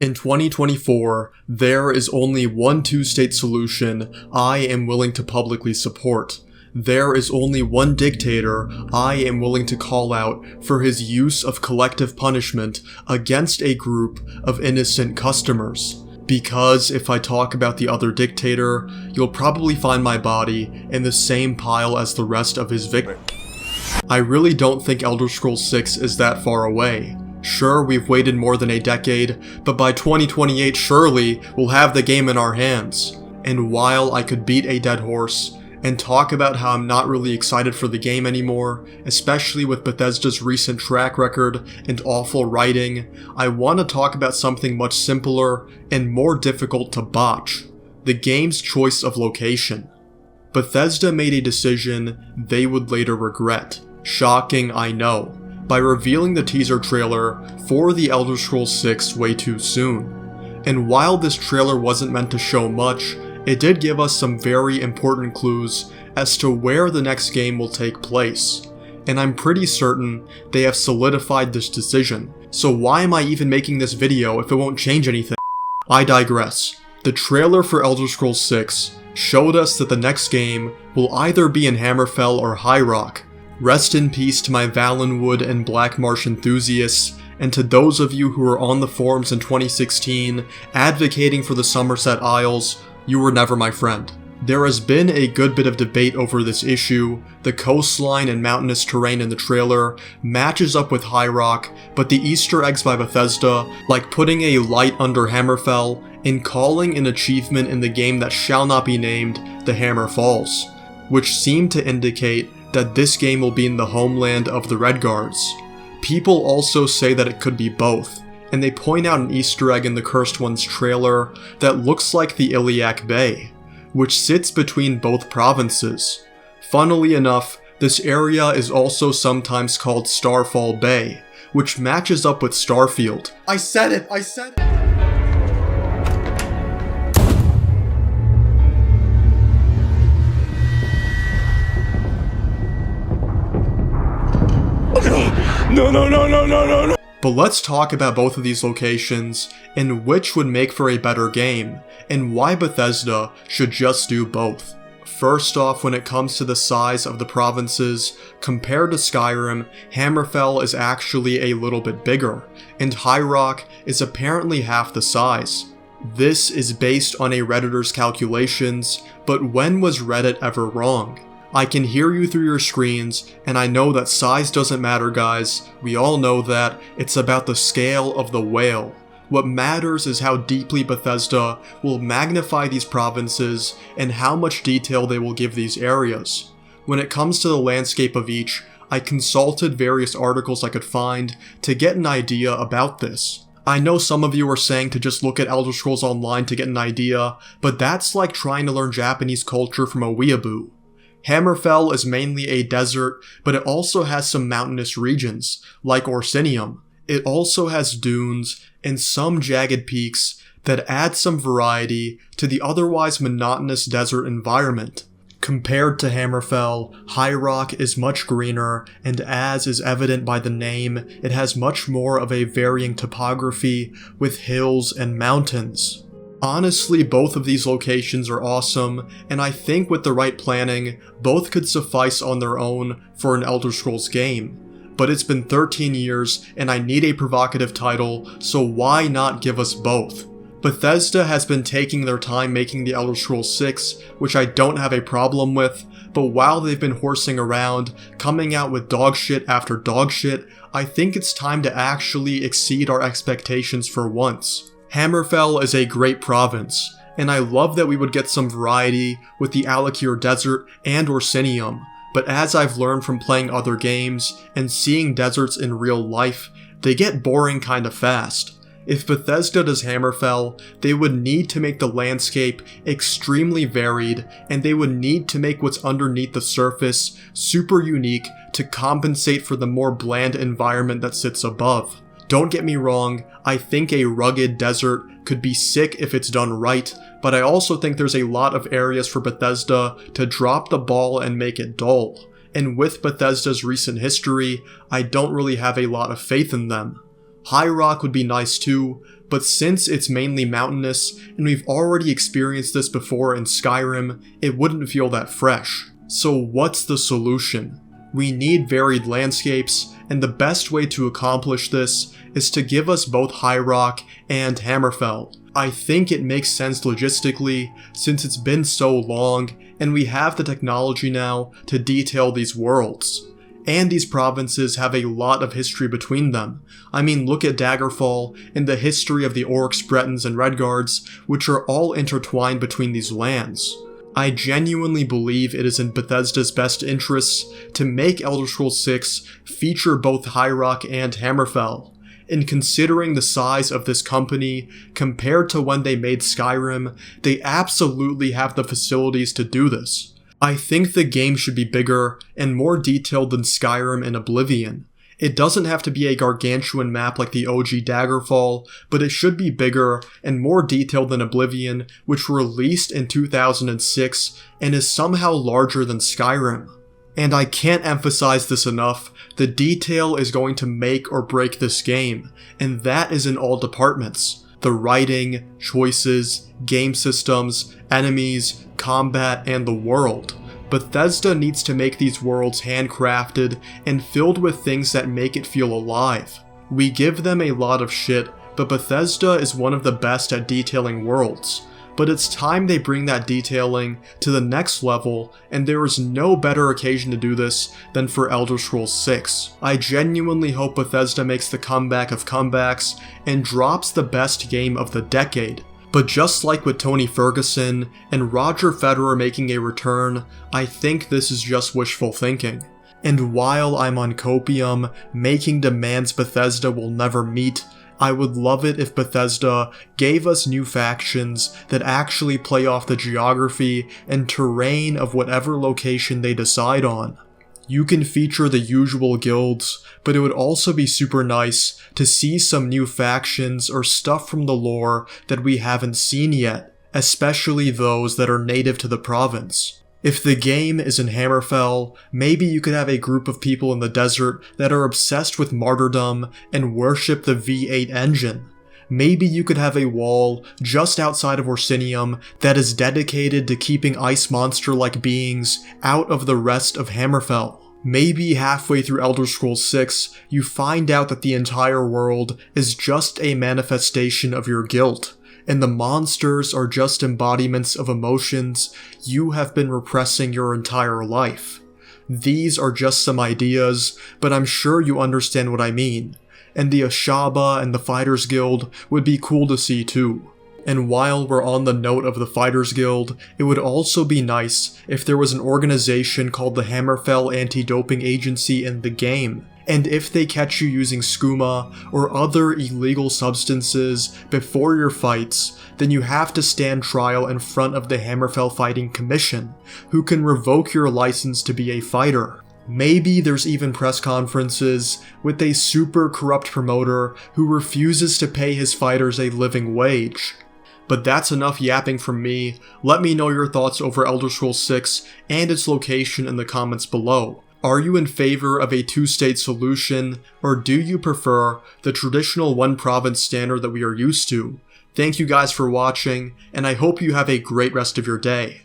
In 2024, there is only one two-state solution I am willing to publicly support. There is only one dictator I am willing to call out for his use of collective punishment against a group of innocent customers. Because if I talk about the other dictator, you'll probably find my body in the same pile as the rest of his victims. I really don't think Elder Scrolls 6 is that far away. Sure, we've waited more than a decade, but by 2028 surely we'll have the game in our hands. And while I could beat a dead horse and talk about how I'm not really excited for the game anymore, especially with Bethesda's recent track record and awful writing, I want to talk about something much simpler and more difficult to botch: the game's choice of location. Bethesda made a decision they would later regret. Shocking, I know, by revealing the teaser trailer for The Elder Scrolls 6 way too soon. And while this trailer wasn't meant to show much, it did give us some very important clues as to where the next game will take place. And I'm pretty certain they have solidified this decision, so why am I even making this video if it won't change anything? I digress. The trailer for Elder Scrolls 6 showed us that the next game will either be in Hammerfell or High Rock. Rest in peace to my Valenwood and Black Marsh enthusiasts, and to those of you who were on the forums in 2016 advocating for the Somerset Isles. You were never my friend. There has been a good bit of debate over this issue. The coastline and mountainous terrain in the trailer matches up with High Rock, but the Easter eggs by Bethesda, like putting a light under Hammerfell and calling an achievement in the game that shall not be named the Hammer Falls, which seem to indicate that this game will be in the homeland of the Redguards. People also say that it could be both, and they point out an Easter egg in the Cursed Ones trailer that looks like the Iliac Bay, which sits between both provinces. Funnily enough, this area is also sometimes called Starfall Bay, which matches up with Starfield. I said it! No. But let's talk about both of these locations and which would make for a better game, and why Bethesda should just do both. First off, when it comes to the size of the provinces, compared to Skyrim, Hammerfell is actually a little bit bigger, and High Rock is apparently half the size. This is based on a Redditor's calculations, but when was Reddit ever wrong? I can hear you through your screens, and I know that size doesn't matter, guys. We all know that. It's about the scale of the whale. What matters is how deeply Bethesda will magnify these provinces and how much detail they will give these areas. When it comes to the landscape of each, I consulted various articles I could find to get an idea about this. I know some of you are saying to just look at Elder Scrolls Online to get an idea, but that's like trying to learn Japanese culture from a weeaboo. Hammerfell is mainly a desert, but it also has some mountainous regions, like Orsinium. It also has dunes and some jagged peaks that add some variety to the otherwise monotonous desert environment. Compared to Hammerfell, High Rock is much greener, and as is evident by the name, it has much more of a varying topography with hills and mountains. Honestly, both of these locations are awesome, and I think with the right planning, both could suffice on their own for an Elder Scrolls game. But it's been 13 years, and I need a provocative title, so why not give us both? Bethesda has been taking their time making the Elder Scrolls 6, which I don't have a problem with, but while they've been horsing around, coming out with dogshit after dogshit, I think it's time to actually exceed our expectations for once. Hammerfell is a great province, and I love that we would get some variety with the Alakir Desert and Orsinium, but as I've learned from playing other games and seeing deserts in real life, they get boring kinda fast. If Bethesda does Hammerfell, they would need to make the landscape extremely varied, and they would need to make what's underneath the surface super unique to compensate for the more bland environment that sits above. Don't get me wrong, I think a rugged desert could be sick if it's done right, but I also think there's a lot of areas for Bethesda to drop the ball and make it dull. And with Bethesda's recent history, I don't really have a lot of faith in them. High Rock would be nice too, but since it's mainly mountainous and we've already experienced this before in Skyrim, it wouldn't feel that fresh. So what's the solution? We need varied landscapes, and the best way to accomplish this is to give us both High Rock and Hammerfell. I think it makes sense logistically since it's been so long and we have the technology now to detail these worlds. And these provinces have a lot of history between them. I mean, look at Daggerfall and the history of the Orcs, Bretons, and Redguards, which are all intertwined between these lands. I genuinely believe it is in Bethesda's best interests to make Elder Scrolls 6 feature both High Rock and Hammerfell. And considering the size of this company compared to when they made Skyrim, they absolutely have the facilities to do this. I think the game should be bigger and more detailed than Skyrim and Oblivion. It doesn't have to be a gargantuan map like the OG Daggerfall, but it should be bigger and more detailed than Oblivion, which released in 2006 and is somehow larger than Skyrim. And I can't emphasize this enough, the detail is going to make or break this game, and that is in all departments. The writing, choices, game systems, enemies, combat, and the world. Bethesda needs to make these worlds handcrafted and filled with things that make it feel alive. We give them a lot of shit, but Bethesda is one of the best at detailing worlds. But it's time they bring that detailing to the next level, and there is no better occasion to do this than for Elder Scrolls 6. I genuinely hope Bethesda makes the comeback of comebacks and drops the best game of the decade. But just like with Tony Ferguson and Roger Federer making a return, I think this is just wishful thinking. And while I'm on copium, making demands Bethesda will never meet, I would love it if Bethesda gave us new factions that actually play off the geography and terrain of whatever location they decide on. You can feature the usual guilds, but it would also be super nice to see some new factions or stuff from the lore that we haven't seen yet, especially those that are native to the province. If the game is in Hammerfell, maybe you could have a group of people in the desert that are obsessed with martyrdom and worship the V8 engine. Maybe you could have a wall just outside of Orsinium that is dedicated to keeping ice monster-like beings out of the rest of Hammerfell. Maybe halfway through Elder Scrolls 6, you find out that the entire world is just a manifestation of your guilt, and the monsters are just embodiments of emotions you have been repressing your entire life. These are just some ideas, but I'm sure you understand what I mean. And the Ashaba and the Fighters Guild would be cool to see too. And while we're on the note of the Fighters Guild, it would also be nice if there was an organization called the Hammerfell Anti-Doping Agency in the game. And if they catch you using skooma or other illegal substances before your fights, then you have to stand trial in front of the Hammerfell Fighting Commission, who can revoke your license to be a fighter. Maybe there's even press conferences with a super corrupt promoter who refuses to pay his fighters a living wage. But that's enough yapping from me. Let me know your thoughts over Elder Scrolls 6 and its location in the comments below. Are you in favor of a two-state solution, or do you prefer the traditional one-province standard that we are used to? Thank you guys for watching, and I hope you have a great rest of your day.